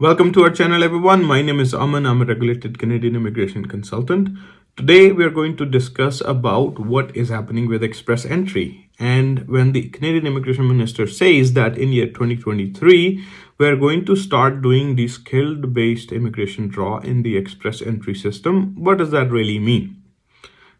Welcome to our channel, everyone. My name is Aman. I'm a regulated Canadian immigration consultant. Today, we are going to discuss about what is happening with express entry. And when the Canadian Immigration Minister says that in year 2023, we are going to start doing the skilled-based immigration draw in the express entry system, what does that really mean?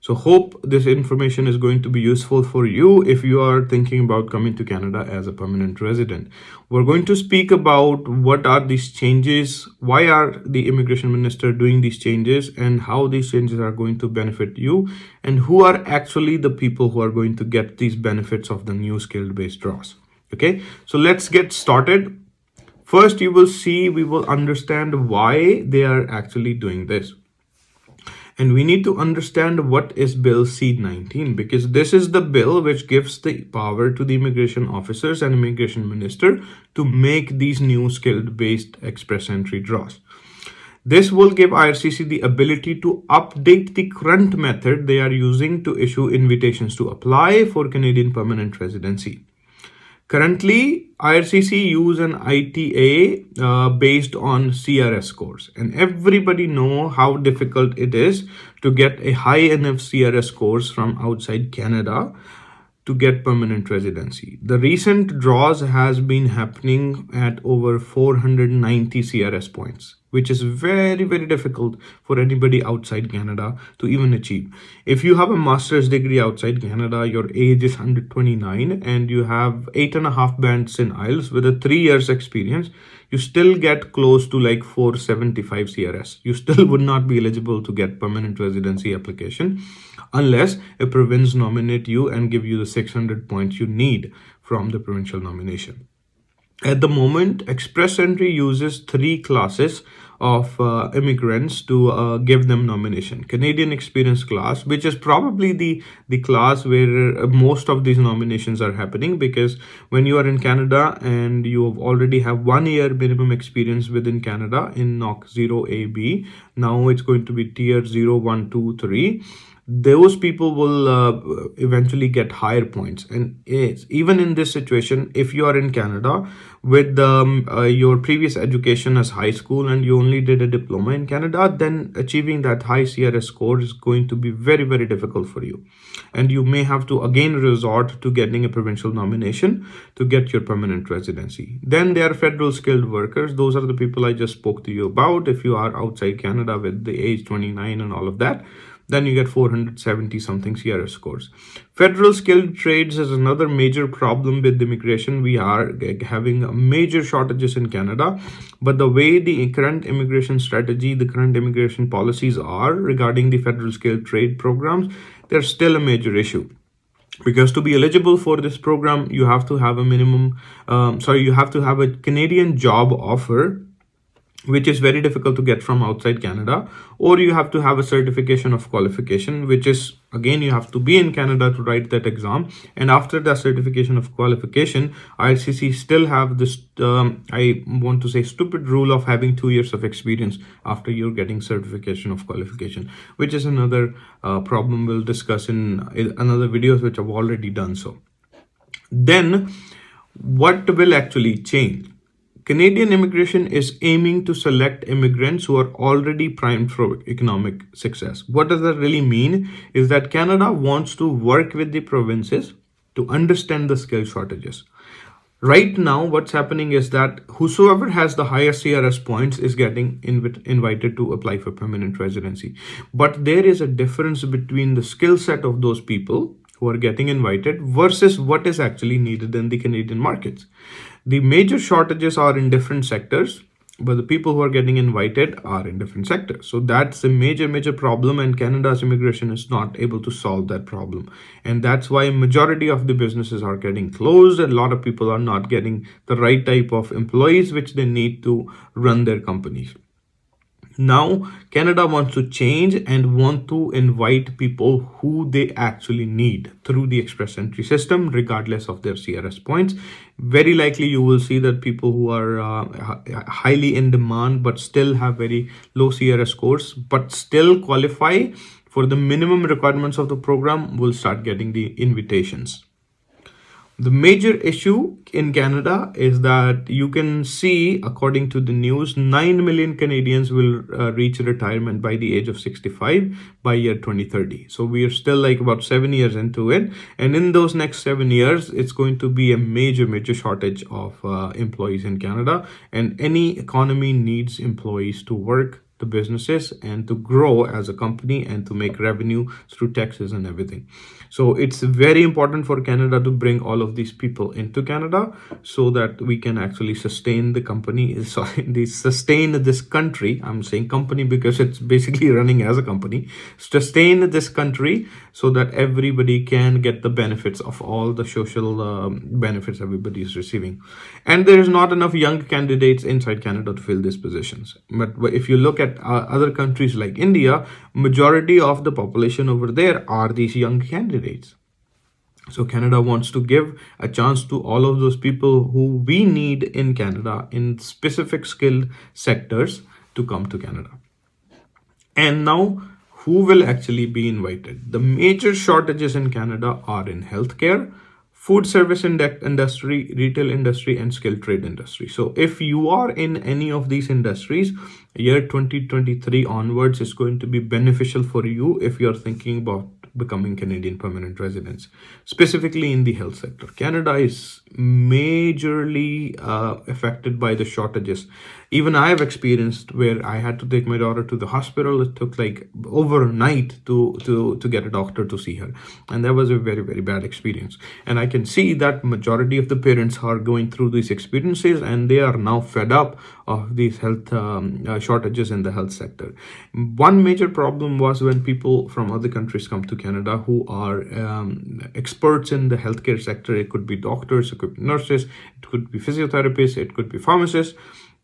So hope this information is going to be useful for you if you are thinking about coming to Canada as a permanent resident. We're going to speak about what are these changes, why are the immigration minister doing these changes, and how these changes are going to benefit you, and who are actually the people who are going to get these benefits of the new skill-based draws. Okay, so let's get started. First, you will see, we will understand why they are actually doing this. And we need to understand what is Bill C-19, because this is the bill which gives the power to the immigration officers and immigration minister to make these new skilled-based express entry draws. This will give IRCC the ability to update the current method they are using to issue invitations to apply for Canadian permanent residency. Currently, IRCC use an ITA based on CRS scores, and everybody know how difficult it is to get a high enough CRS scores from outside Canada to get permanent residency. The recent draws has been happening at over 490 CRS points, which is very, very difficult for anybody outside Canada to even achieve. If you have a master's degree outside Canada, your age is 129, and you have 8.5 bands in IELTS with a 3 years experience, you still get close to like 475 CRS. You still would not be eligible to get permanent residency application unless a province nominate you and give you the 600 points you need from the provincial nomination. At the moment, express entry uses 3 classes of immigrants to give them nomination. Canadian experience class, which is probably the class where most of these nominations are happening, because when you are in Canada and you already have 1 year minimum experience within Canada in NOC 0AB, now it's going to be tier 0, 1, 2, 3. Those people will eventually get higher points. And even in this situation, if you are in Canada with your previous education as high school and you only did a diploma in Canada, then achieving that high CRS score is going to be very, very difficult for you. And you may have to again resort to getting a provincial nomination to get your permanent residency. Then there are federal skilled workers. Those are the people I just spoke to you about. If you are outside Canada with the age 29 and all of that, then you get 470 something CRS scores. Federal skilled trades is another major problem with immigration. We are having major shortages in Canada, but the way the current immigration strategy, the current immigration policies are regarding the federal skilled trade programs, they're still a major issue. Because to be eligible for this program, you have to have a you have to have a Canadian job offer, which is very difficult to get from outside Canada, or you have to have a certification of qualification, which is, again, you have to be in Canada to write that exam. And after that certification of qualification, IRCC still have this, I want to say, stupid rule of having 2 years of experience after you're getting certification of qualification, which is another problem we'll discuss in another videos, which I've already done so. Then, what will actually change? Canadian immigration is aiming to select immigrants who are already primed for economic success. What does that really mean? Is that Canada wants to work with the provinces to understand the skill shortages. Right now, what's happening is that whosoever has the highest CRS points is getting invited to apply for permanent residency. But there is a difference between the skill set of those people who are getting invited versus what is actually needed in the Canadian markets. The major shortages are in different sectors, but the people who are getting invited are in different sectors. So that's a major problem, and Canada's immigration is not able to solve that problem. And that's why majority of the businesses are getting closed, and a lot of people are not getting the right type of employees which they need to run their companies. Now, Canada wants to change and want to invite people who they actually need through the express entry system, regardless of their CRS points. Very likely you will see that people who are highly in demand but still have very low CRS scores but still qualify for the minimum requirements of the program will start getting the invitations. The major issue in Canada is that you can see, according to the news, 9 million Canadians will reach retirement by the age of 65 by year 2030. So we are still like about 7 years into it. And in those next 7 years, it's going to be a major shortage of employees in Canada. And any economy needs employees to work, the businesses, and to grow as a company and to make revenue through taxes and everything. So it's very important for Canada to bring all of these people into Canada so that we can actually sustain the company, sorry, sustain this country. I'm saying company because it's basically running as a company. Sustain this country so that everybody can get the benefits of all the social benefits everybody is receiving. And there is not enough young candidates inside Canada to fill these positions. But if you look at other countries like India, majority of the population over there are these young candidates. So Canada wants to give a chance to all of those people who we need in Canada in specific skilled sectors to come to Canada. And now, who will actually be invited? The major shortages in Canada are in healthcare, food service industry, retail industry, and skilled trade industry. So if you are in any of these industries, year 2023 onwards is going to be beneficial for you if you're thinking about becoming Canadian permanent residents, specifically in the health sector. Canada is majorly affected by the shortages. Even I have experienced where I had to take my daughter to the hospital. It took like overnight to get a doctor to see her. And that was a very bad experience. And I can see that majority of the parents are going through these experiences and they are now fed up of these health shortages in the health sector. One major problem was when people from other countries come to Canada who are experts in the healthcare sector. It could be doctors, it could be nurses, it could be physiotherapists, it could be pharmacists.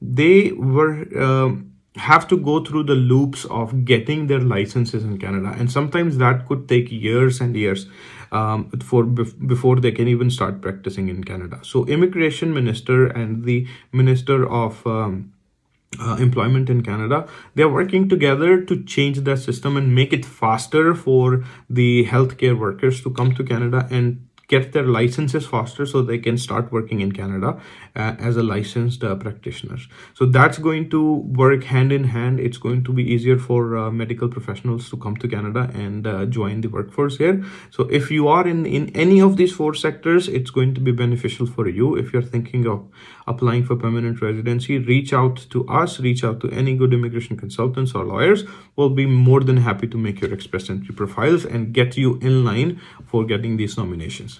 They were have to go through the loops of getting their licenses in Canada, and sometimes that could take years and years before they can even start practicing in Canada. So immigration minister and the minister of employment in Canada, they're working together to change that system and make it faster for the healthcare workers to come to Canada and get their licenses faster so they can start working in Canada as a licensed practitioners. So that's going to work hand in hand. It's going to be easier for medical professionals to come to Canada and join the workforce here. So if you are in any of these four sectors, it's going to be beneficial for you. If you're thinking of applying for permanent residency, reach out to us, reach out to any good immigration consultants or lawyers. We'll be more than happy to make your express entry profiles and get you in line for getting these nominations.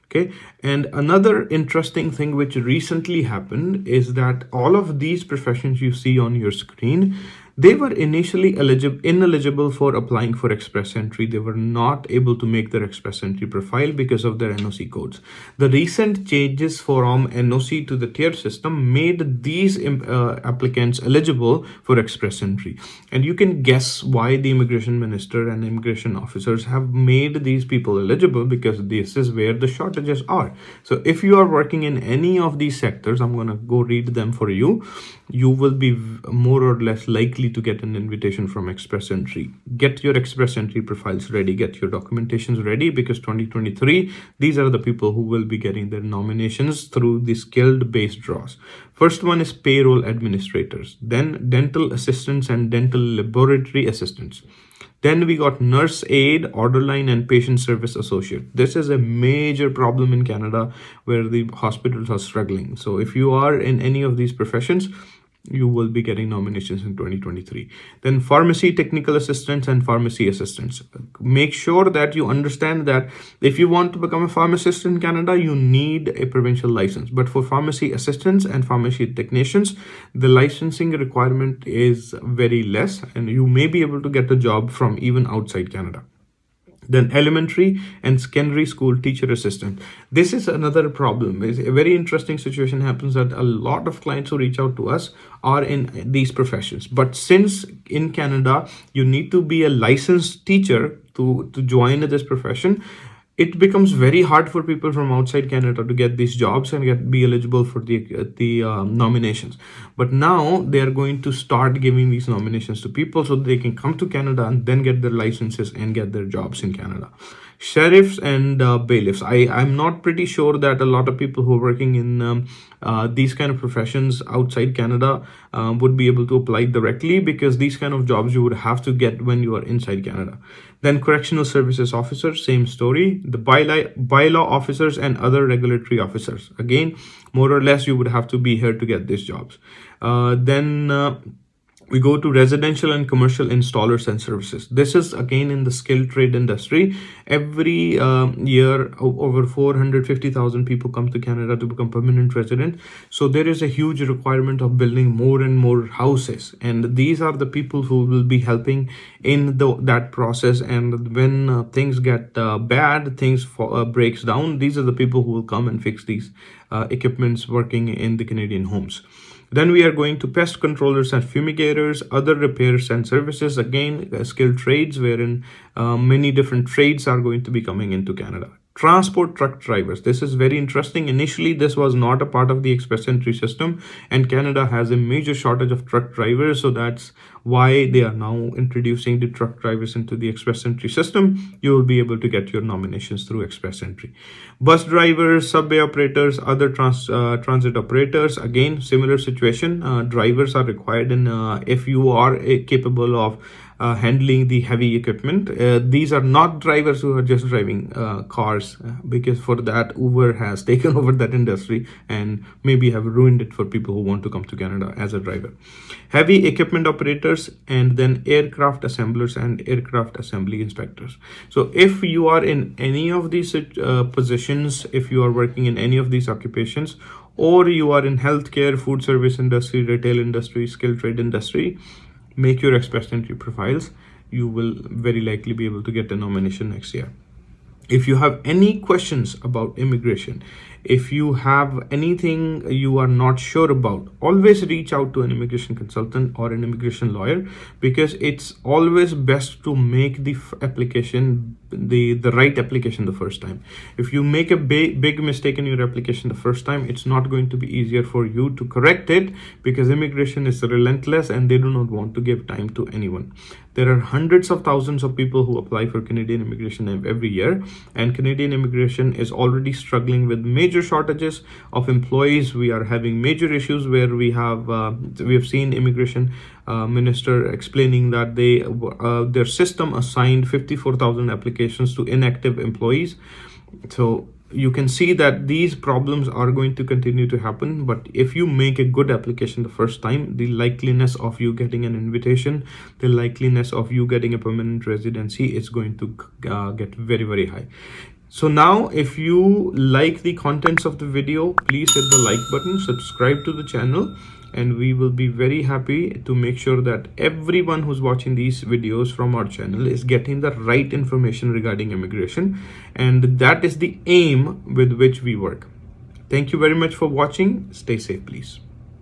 Okay, and another interesting thing which recently happened is that all of these professions you see on your screen, they were initially ineligible for applying for express entry. They were not able to make their express entry profile because of their NOC codes. The recent changes from NOC to the tier system made these applicants eligible for express entry. And you can guess why the immigration minister and immigration officers have made these people eligible, because this is where the shortages are. So if you are working in any of these sectors, I'm going to go read them for you. You will be more or less likely to get an invitation from express entry. Get your express entry profiles ready, get your documentations ready, because 2023, these are the people who will be getting their nominations through the skilled based draws. First one is payroll administrators, then dental assistants and dental laboratory assistants. Then we got nurse aide, order line, and patient service associate. This is a major problem in Canada where the hospitals are struggling. So if you are in any of these professions, you will be getting nominations in 2023. Then pharmacy technical assistants and pharmacy assistants. Make sure that you understand that if you want to become a pharmacist in Canada, you need a provincial license. But for pharmacy assistants and pharmacy technicians, the licensing requirement is very less, and you may be able to get a job from even outside Canada. Then elementary and secondary school teacher assistant. This is another problem. It's a very interesting situation happens that a lot of clients who reach out to us are in these professions. But since in Canada, you need to be a licensed teacher to join this profession, it becomes very hard for people from outside Canada to get these jobs and be eligible for the nominations. But now they are going to start giving these nominations to people so they can come to Canada and then get their licenses and get their jobs in Canada. sheriffs and bailiffs. I'm not pretty sure that a lot of people who are working in these kind of professions outside Canada would be able to apply directly, because these kind of jobs you would have to get when you are inside Canada. Then correctional services officers, same story. The bylaw officers and other regulatory officers, again, more or less you would have to be here to get these jobs. Then we go to residential and commercial installers and services. This is again in the skilled trade industry. Every year, over 450,000 people come to Canada to become permanent resident. So there is a huge requirement of building more and more houses. And these are the people who will be helping in that process. And when things get bad, things breaks down, these are the people who will come and fix these equipments working in the Canadian homes. Then we are going to pest controllers and fumigators, other repairs and services, again, skilled trades, wherein many different trades are going to be coming into Canada. Transport truck drivers. This is very interesting. Initially, this was not a part of the express entry system, and Canada has a major shortage of truck drivers. So that's why they are now introducing the truck drivers into the express entry system. You will be able to get your nominations through express entry. Bus drivers, subway operators, other transit operators, again, similar situation. Drivers are required, and if you are capable of handling the heavy equipment. These are not drivers who are just driving cars, because for that Uber has taken over that industry and maybe have ruined it for people who want to come to Canada as a driver. Heavy equipment operators, and then aircraft assemblers and aircraft assembly inspectors. So if you are in any of these positions, if you are working in any of these occupations, or you are in healthcare, food service industry, retail industry, skilled trade industry, make your express entry profiles. You will very likely be able to get a nomination next year. If you have any questions about immigration, if you have anything you are not sure about, always reach out to an immigration consultant or an immigration lawyer, because it's always best to make the application, the right application the first time. If you make a big mistake in your application the first time, it's not going to be easier for you to correct it, because immigration is relentless and they do not want to give time to anyone. There are hundreds of thousands of people who apply for Canadian immigration every year, and Canadian immigration is already struggling with major shortages of employees. We are having major issues where we have seen immigration minister explaining that their system assigned 54,000 applications to inactive employees. So you can see that these problems are going to continue to happen. But if you make a good application the first time, the likeliness of you getting an invitation, the likeliness of you getting a permanent residency is going to get very, very high. So now, if you like the contents of the video, please hit the like button, subscribe to the channel, and we will be very happy to make sure that everyone who's watching these videos from our channel is getting the right information regarding immigration. And that is the aim with which we work. Thank you very much for watching. Stay safe, please.